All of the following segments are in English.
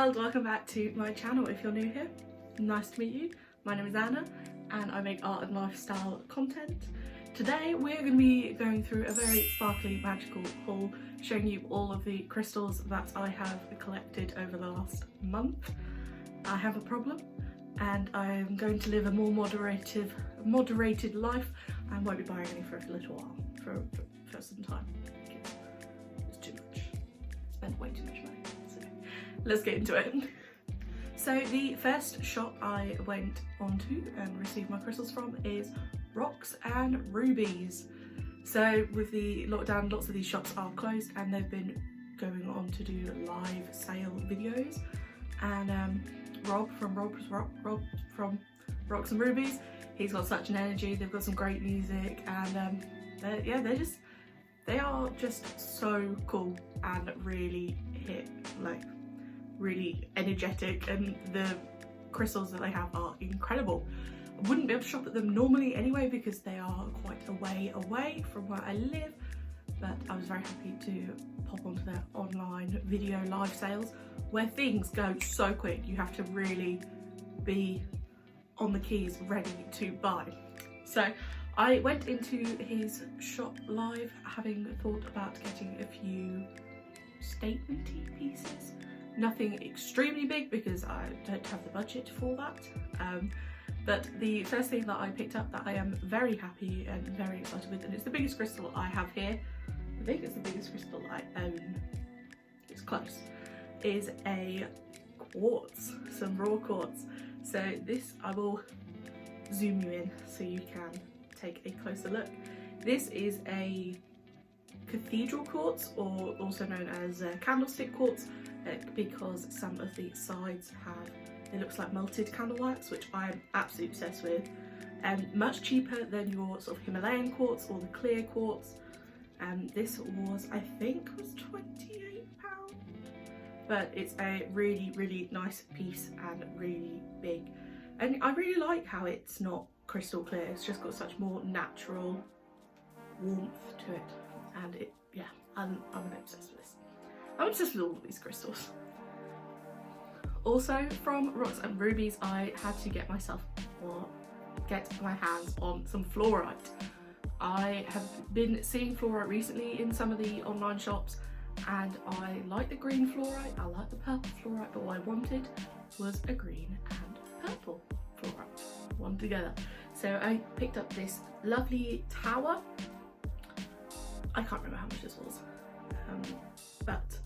world, welcome back to my channel. If you're new here, nice to meet you. My name is Anna and I make art and lifestyle content. Today we're going to be going through a very sparkly magical haul, showing you all of the crystals that I have collected over the last month. I have a problem and I'm going to live a more moderated life and won't be buying any for a little while, for some time. It's too much. Spent way too much money. So let's get into it. So the first shop I went onto and received my crystals from is Rocks and Rubies. So with the lockdown, lots of these shops are closed and they've been going on to do live sale videos. And Rob from Rocks and Rubies, he's got such an energy. They've got some great music and they are just so cool and really really energetic, and the crystals that they have are incredible. I wouldn't be able to shop at them normally anyway because they are quite a way away from where I live, but I was very happy to pop onto their online video live sales where things go so quick. You have to really be on the keys ready to buy. So I went into his shop live having thought about getting a few statement-y pieces. Nothing extremely big because I don't have the budget for that. But the first thing that I picked up that I am very happy and very excited with, and it's the biggest crystal I have here, I think it's the biggest crystal I own, it's close, is a quartz, some raw quartz. So this, I will zoom you in so you can take a closer look. This is a cathedral quartz, or also known as candlestick quartz, because some of the sides have, it looks like melted candle wax, which I'm absolutely obsessed with. Much cheaper than your sort of Himalayan quartz or the clear quartz. This was, I think, was £28, but it's a really nice piece and really big. And I really like how it's not crystal clear, it's just got such more natural warmth to it. And it, yeah, I'm obsessed with this. I'm obsessed with all of these crystals. Also from Rocks and Rubies, I had to get my hands on some fluorite. I have been seeing fluorite recently in some of the online shops, and I like the green fluorite, I like the purple fluorite, but what I wanted was a green and purple fluorite, one together. So I picked up this lovely tower. I can't remember how much this was, but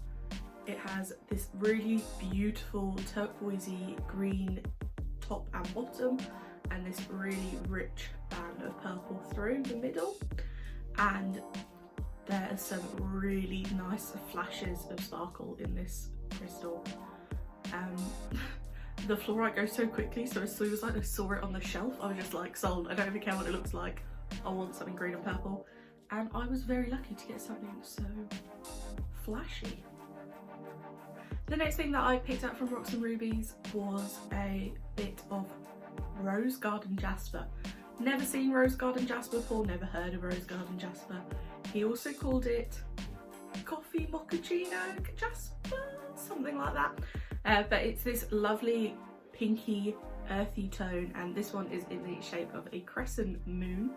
it has this really beautiful turquoisey green top and bottom, and this really rich band of purple through the middle, and there are some really nice flashes of sparkle in this crystal. The fluorite goes so quickly, so as soon as I saw it on the shelf, I was just like, sold. I don't even care what it looks like, I want something green and purple. And I was very lucky to get something so flashy. The next thing that I picked up from Rocks and Rubies was a bit of Rose Garden Jasper. Never seen Rose Garden Jasper before, never heard of Rose Garden Jasper. He also called it Coffee Mochaccino Jasper, something like that. But it's this lovely pinky earthy tone, and this one is in the shape of a crescent moon.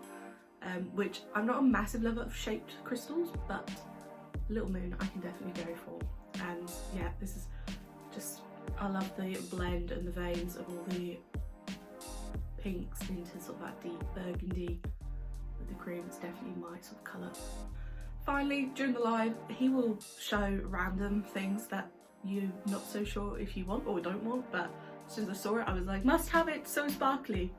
Which I'm not a massive lover of shaped crystals, but little moon I can definitely go for. And yeah, this is just, I love the blend and the veins of all the pinks into sort of that deep burgundy with the cream. It's definitely my sort of colour. Finally, during the live, he will show random things that you're not so sure if you want or don't want, but as soon as I saw it I was like, must have it, so sparkly.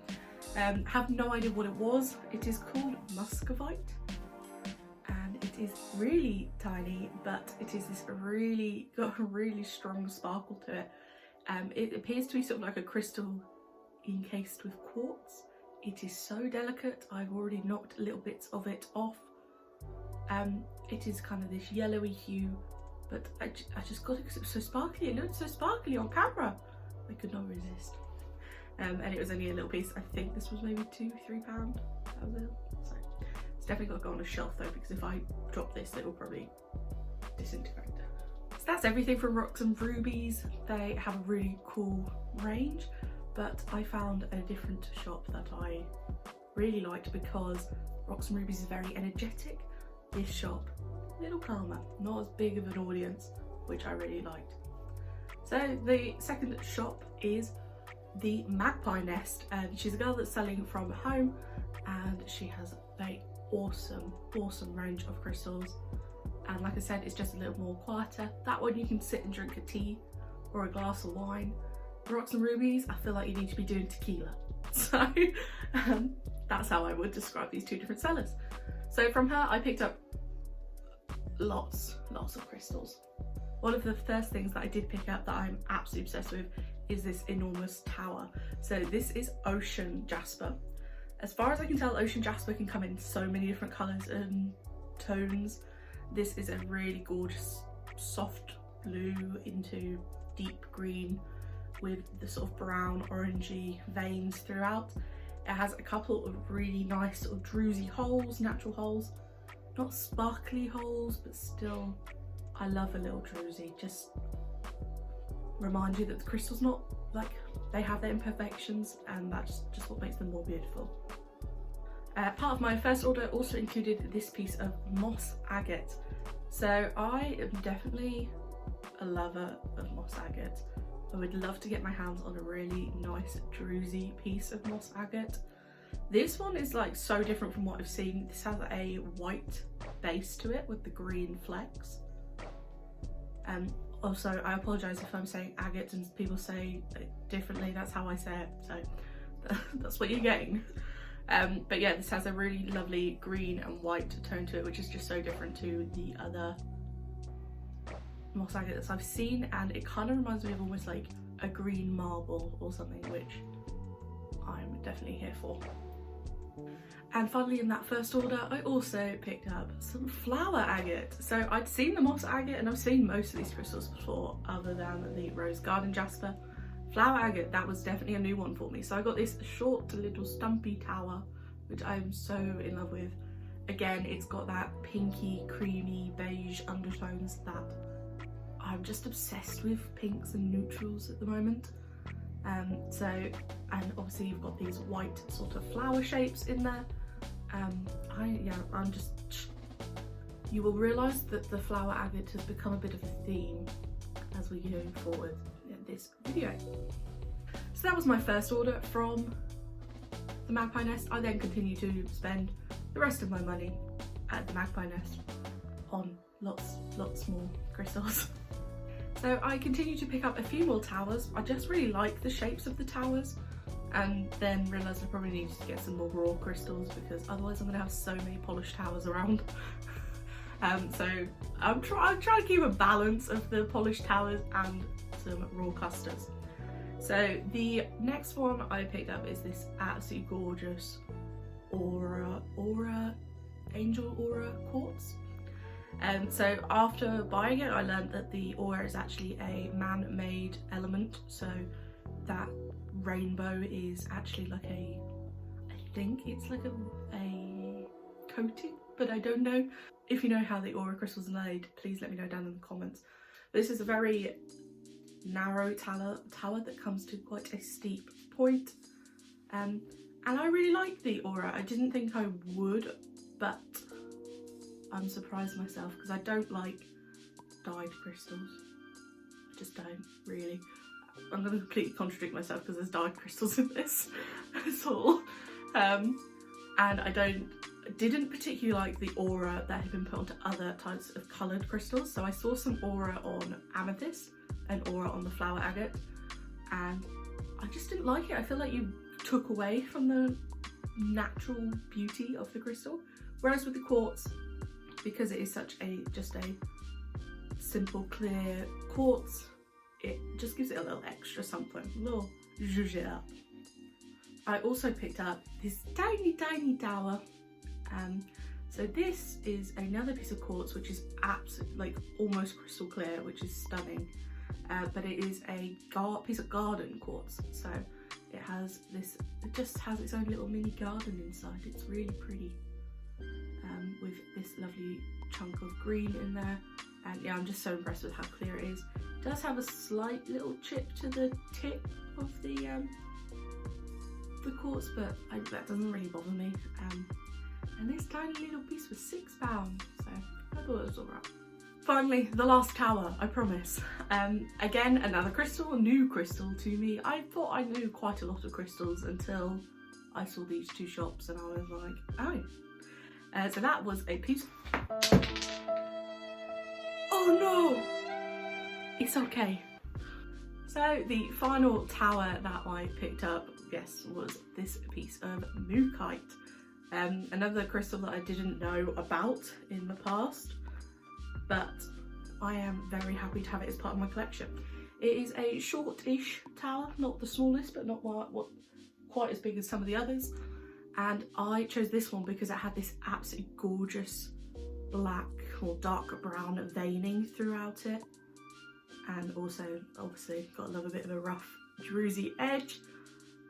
Have no idea what it was. It is called muscovite, and it is really tiny, but it is this got a really strong sparkle to it. It appears to be sort of like a crystal encased with quartz. It is so delicate. I've already knocked little bits of it off. It is kind of this yellowy hue, but I just got it because it was so sparkly. It looked so sparkly on camera. I could not resist. And it was only a little piece. I think this was maybe £2-3. That was it. So it's definitely got to go on a shelf though, because if I drop this, it will probably disintegrate. It's that's everything from Rocks and Rubies. They have a really cool range, but I found a different shop that I really liked because Rocks and Rubies is very energetic. This shop, a little calmer, not as big of an audience, which I really liked. So the second shop is the Magpie Nest, and she's a girl that's selling from home, and she has a awesome range of crystals. And like I said, it's just a little more quieter. That one you can sit and drink a tea or a glass of wine. Rocks and Rubies, I feel like you need to be doing tequila. So that's how I would describe these two different sellers. So from her, I picked up lots of crystals. One of the first things that I did pick up that I'm absolutely obsessed with is this enormous tower. So this is ocean jasper. As far as I can tell, ocean jasper can come in so many different colours and tones. This is a really gorgeous soft blue into deep green with the sort of brown orangey veins throughout. It has a couple of really nice sort of druzy holes, natural holes, not sparkly holes, but still, I love a little druzy. Just remind you that the crystal's not like, they have their imperfections, and that's just what makes them more beautiful. Part of my first order also included this piece of moss agate. So I am definitely a lover of moss agate. I would love to get my hands on a really nice druzy piece of moss agate. This one is like so different from what I've seen. This has a white base to it with the green flecks. Also, I apologise if I'm saying agate and people say it differently. That's how I say it, so that's what you're getting. But yeah, this has a really lovely green and white tone to it, which is just so different to the other moss agates I've seen, and it kind of reminds me of almost like a green marble or something, which I'm definitely here for. And finally, in that first order, I also picked up some flower agate. So I'd seen the moss agate and I've seen most of these crystals before, other than the rose garden jasper. Flower agate, that was definitely a new one for me. So I got this short little stumpy tower, which I'm so in love with. Again, it's got that pinky, creamy, beige undertones that I'm just obsessed with, pinks and neutrals at the moment. And obviously you've got these white sort of flower shapes in there. You will realise that the flower agate has become a bit of a theme as we go forward in this video. So that was my first order from the Magpie Nest. I then continue to spend the rest of my money at the Magpie Nest on lots more crystals. So I continue to pick up a few more towers. I just really like the shapes of the towers, and then realised I probably needed to get some more raw crystals because otherwise I'm going to have so many polished towers around. So I'm trying to keep a balance of the polished towers and some raw clusters. So the next one I picked up is this absolutely gorgeous Angel Aura quartz. So after buying it, I learned that the aura is actually a man-made element. So that rainbow is actually like I think it's like a coating, but I don't know. If you know how the aura crystals are made, please let me know down in the comments. This is a very narrow tower that comes to quite a steep point. And I really like the aura. I didn't think I would, but I'm surprised myself because I don't like dyed crystals. I just don't really. I'm going to completely contradict myself because there's dyed crystals in this at all. And I didn't particularly like the aura that had been put onto other types of coloured crystals. So I saw some aura on Amethyst and aura on the flower agate, and I just didn't like it. I feel like you took away from the natural beauty of the crystal. Whereas with the quartz, because it is just a simple clear quartz, it just gives it a little extra something, a little zhuzh up. I also picked up this tiny tower. So this is another piece of quartz which is absolutely like almost crystal clear, which is stunning. But it is a piece of garden quartz. So it just has its own little mini garden inside. It's really pretty. With this lovely chunk of green in there, and yeah, I'm just so impressed with how clear it is. It does have a slight little chip to the tip of the quartz, but that doesn't really bother me. And this tiny little piece was £6, so I thought it was alright. Finally, the last tower, I promise. Again, another crystal, a new crystal to me. I thought I knew quite a lot of crystals until I saw these two shops and I was like, oh. So that was a piece. Oh no! It's okay. So the final tower that I picked up, yes, was this piece of mookaite. Another crystal that I didn't know about in the past, but I am very happy to have it as part of my collection. It is a short-ish tower, not the smallest, but not quite as big as some of the others. And I chose this one because it had this absolutely gorgeous black or dark brown veining throughout it. And also, obviously, got to love a bit of a rough druzy edge.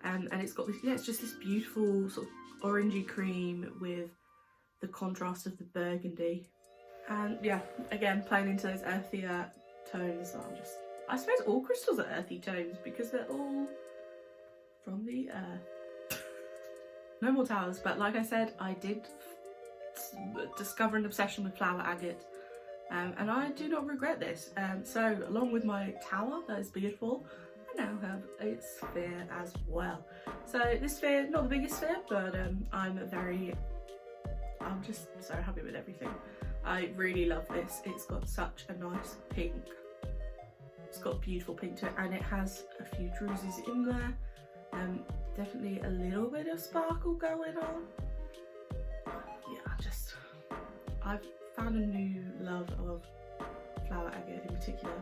And it's got this, yeah, it's just this beautiful sort of orangey cream with the contrast of the burgundy. And yeah, again, playing into those earthier tones. I suppose all crystals are earthy tones because they're all from the earth. No more towers, but like I said, I did discover an obsession with flower agate, and I do not regret this. So along with my tower that is beautiful, I now have a sphere as well. So this sphere, not the biggest sphere, but I'm just so happy with everything. I really love this. It's got such a nice pink. It's got beautiful pink to it, and it has a few druses in there. Definitely a little bit of sparkle going on. Yeah, I've found a new love of flower agate in particular.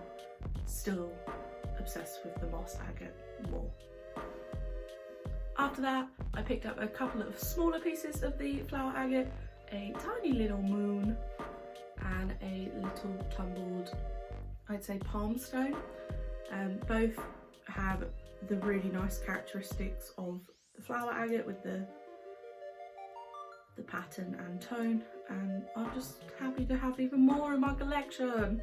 Still obsessed with the moss agate more. After that, I picked up a couple of smaller pieces of the flower agate, a tiny little moon, and a little tumbled, I'd say, palm stone. Both have the really nice characteristics of the flower agate with the pattern and tone, and I'm just happy to have even more in my collection.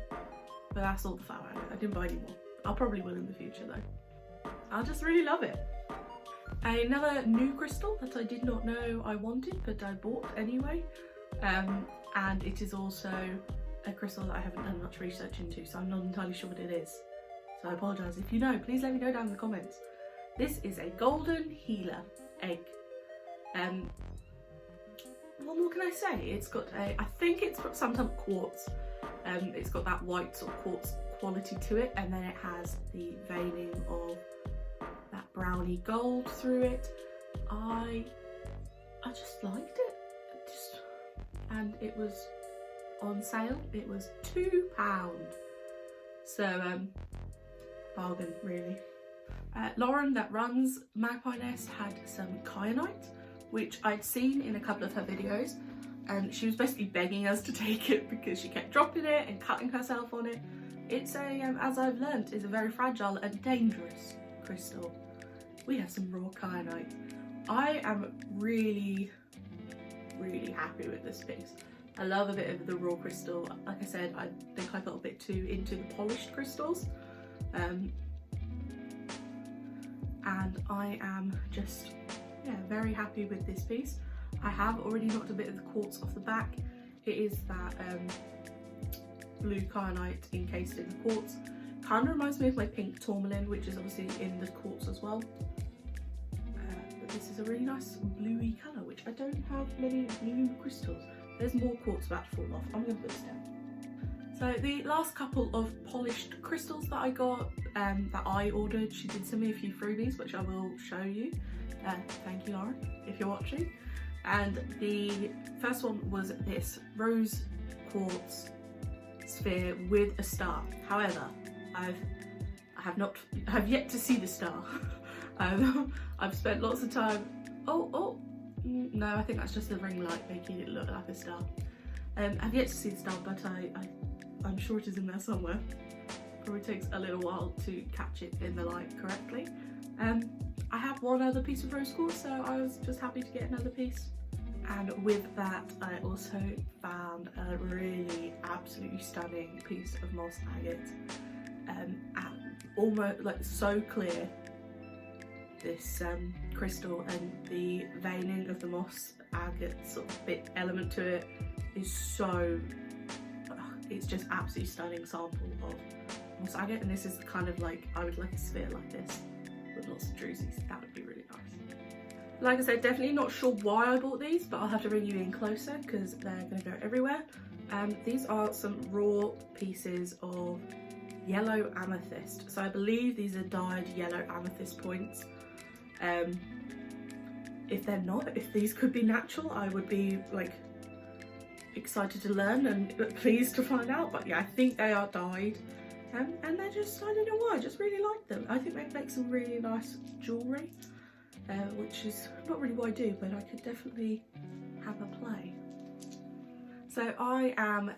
But that's all the flower agate. I didn't buy any more. I'll probably will in the future though. I just really love it. Another new crystal that I did not know I wanted, but I bought anyway. And it is also a crystal that I haven't done much research into, so I'm not entirely sure what it is. So I apologise. If you know, please let me know down in the comments. This is a golden healer egg. What more can I say? It's got I think it's got some type of quartz. It's got that white sort of quartz quality to it, and then it has the veining of that browny gold through it. I just liked it. And it was on sale. It was £2. So bargain really. Lauren, that runs Magpie Nest, had some kyanite, which I'd seen in a couple of her videos, and she was basically begging us to take it because she kept dropping it and cutting herself on it. It's a, as I've learnt, is a very fragile and dangerous crystal. We have some raw kyanite. I am really happy with this piece. I love a bit of the raw crystal. Like I said, I think I got a bit too into the polished crystals. And I am just, yeah, very happy with this piece. I have already knocked a bit of the quartz off the back. It is that blue kyanite encased in the quartz. Kind of reminds me of my pink tourmaline, which is obviously in the quartz as well. But this is a really nice bluey colour, which I don't have many blue crystals. There's more quartz about to fall off. I'm going to put this down. So the last couple of polished crystals that I got, that I ordered, she did send me a few freebies, which I will show you. Thank you, Lauren, if you're watching. And the first one was this rose quartz sphere with a star. However, I have yet to see the star. I've spent lots of time. Oh, no, I think that's just the ring light making it look like a star. I've yet to see the star, but I'm sure it is in there somewhere. Probably takes a little while to catch it in the light correctly. I have one other piece of rose quartz, so I was just happy to get another piece. And with that, I also found a really absolutely stunning piece of moss agate, and almost like so clear. This crystal, and the veining of the moss agate sort of bit element to it is so, it's just absolutely stunning sample of moss agate. And this is kind of like, I would like a sphere like this with lots of drusies. That would be really nice. Like I said, definitely not sure why I bought these, but I'll have to bring you in closer because they're going to go everywhere. These are some raw pieces of yellow amethyst. So I believe these are dyed yellow amethyst points. If they're not, if these could be natural, I would be like excited to learn and pleased to find out. But yeah, I think they are dyed, and they're just, I don't know why, I just really like them. I think they make some really nice jewellery, which is not really what I do, but I could definitely have a play. So I am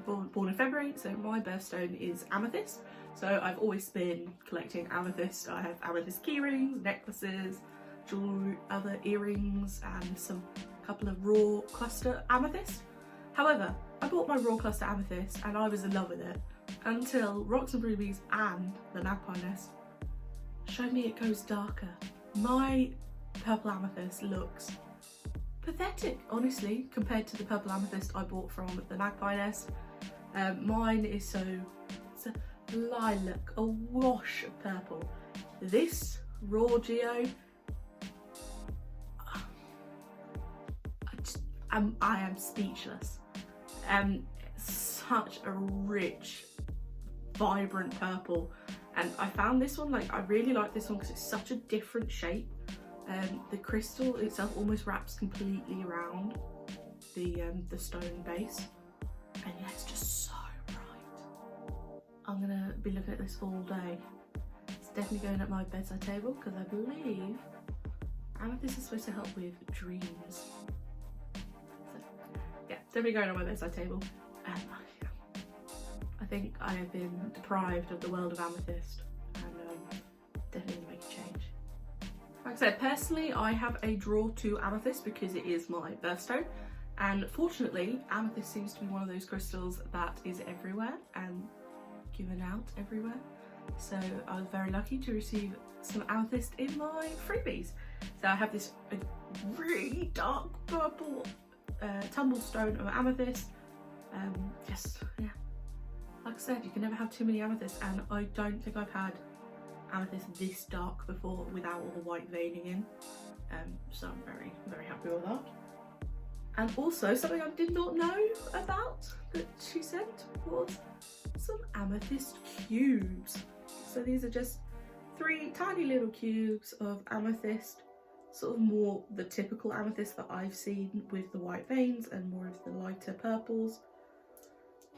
born in February, so my birthstone is amethyst. So I've always been collecting amethyst. I have amethyst key rings, necklaces, jewelry, other earrings, and some couple of raw cluster amethyst. However, I bought my raw cluster amethyst and I was in love with it until Rocks and Rubies and the Magpie nest showed me it goes darker. My purple amethyst looks pathetic, honestly, compared to the purple amethyst I bought from the Magpie nest. Mine is so, it's a lilac, a wash of purple. This raw geo, I am speechless. Such a rich, vibrant purple, and I found this one, like, I really like this one because it's such a different shape. The crystal itself almost wraps completely around the stone base, and yeah, it's just so bright. I'm gonna be looking at this all day. It's definitely going at my bedside table because I believe amethyst is supposed to help with dreams. So yeah, definitely going on my bedside table. I think I have been deprived of the world of amethyst, and definitely make a change. Like I said, personally, I have a draw to amethyst because it is my birthstone, and fortunately, amethyst seems to be one of those crystals that is everywhere and given out everywhere. So I was very lucky to receive some amethyst in my freebies. So I have this really dark purple tumble stone of amethyst. Just, yeah. Like I said, you can never have too many amethysts, and I don't think I've had amethyst this dark before without all the white veining in. So I'm very, very happy with that. And also, something I did not know about that she sent was some amethyst cubes. So these are just 3 tiny little cubes of amethyst, sort of more the typical amethyst that I've seen with the white veins and more of the lighter purples.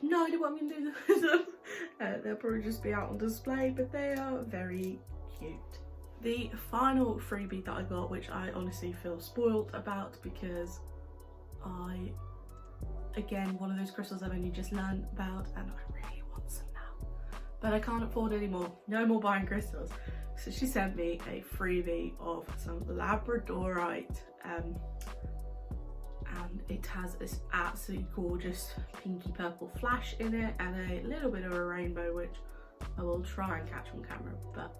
No idea what I'm going to do with them. They'll probably just be out on display, but they are very cute. The final freebie that I got, which I honestly feel spoiled about because again, one of those crystals I've only just learned about and I really want some now, but I can't afford any more. No more buying crystals. So she sent me a freebie of some labradorite, and it has this absolutely gorgeous pinky purple flash in it and a little bit of a rainbow, which I will try and catch on camera, but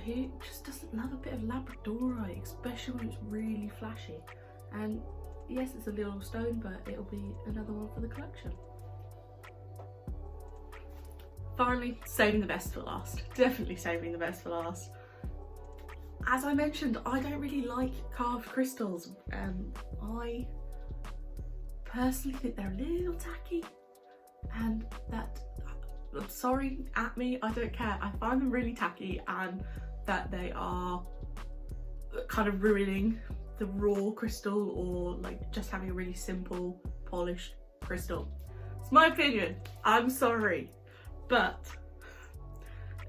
who just doesn't love a bit of labradorite, especially when it's really flashy? And yes, it's a little stone, but it'll be another one for the collection. Finally, saving the best for last. Definitely saving the best for last. As I mentioned, I don't really like carved crystals. I personally think they're a little tacky, and that, I'm sorry, at me, I don't care. I find them really tacky, and that they are kind of ruining the raw crystal, or like just having a really simple polished crystal. It's my opinion, I'm sorry, but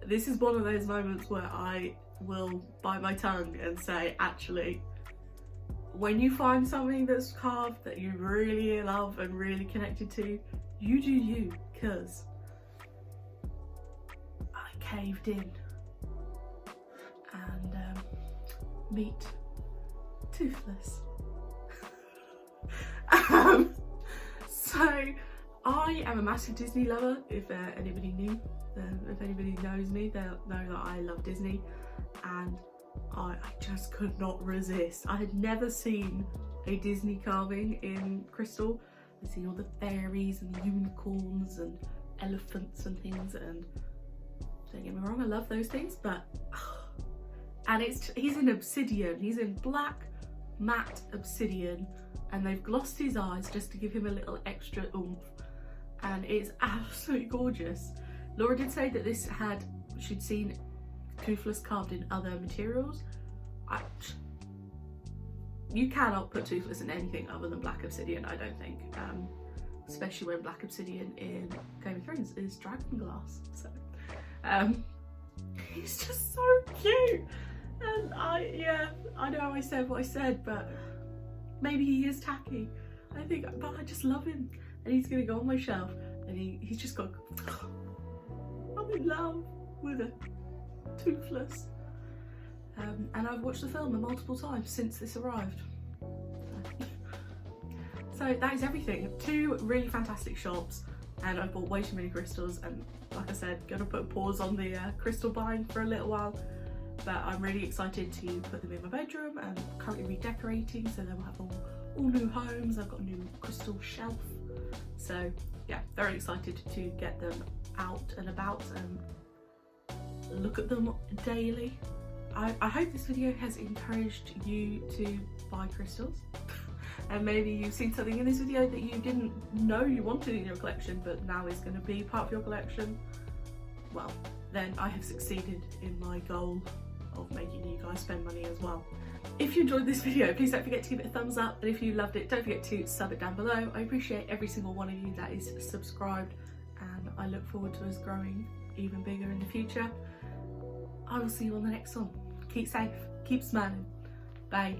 this is one of those moments where I will bite my tongue and say, actually, when you find something that's carved that you really love and really connected to, you do you, because I caved in. And meet toothless. So I am a massive Disney lover. If anybody knew, if anybody knows me, they'll know that I love Disney, and I just could not resist. I had never seen a Disney carving in crystal. I've seen all the fairies and the unicorns and elephants and things, and don't get me wrong, I love those things, but and he's in obsidian, he's in black matte obsidian, and they've glossed his eyes just to give him a little extra oomph, and it's absolutely gorgeous. Laura did say that she'd seen Toothless carved in other materials. You cannot put Toothless in anything other than black obsidian, I don't think, especially when black obsidian in Game of Thrones is dragon glass. So he's just so cute, and I know I said what I said, but maybe he is tacky, but I just love him, and he's gonna go on my shelf, and he's just got I'm in love with a Toothless. And I've watched the film multiple times since this arrived. So that is everything. 2 really fantastic shops, and I've bought way too many crystals, and like I said, gonna put a pause on the crystal buying for a little while, but I'm really excited to put them in my bedroom, and currently redecorating, so they will have all new homes. I've got a new crystal shelf, so yeah, very excited to get them out and about and look at them daily. I hope this video has encouraged you to buy crystals, and maybe you've seen something in this video that you didn't know you wanted in your collection, but now is going to be part of your collection. Well, then I have succeeded in my goal of making you guys spend money as well. If you enjoyed this video, please don't forget to give it a thumbs up, and if you loved it, don't forget to sub it down below. I appreciate every single one of you that is subscribed, and I look forward to us growing even bigger in the future. I will see you on the next one. Keep safe, keep smiling. Bye.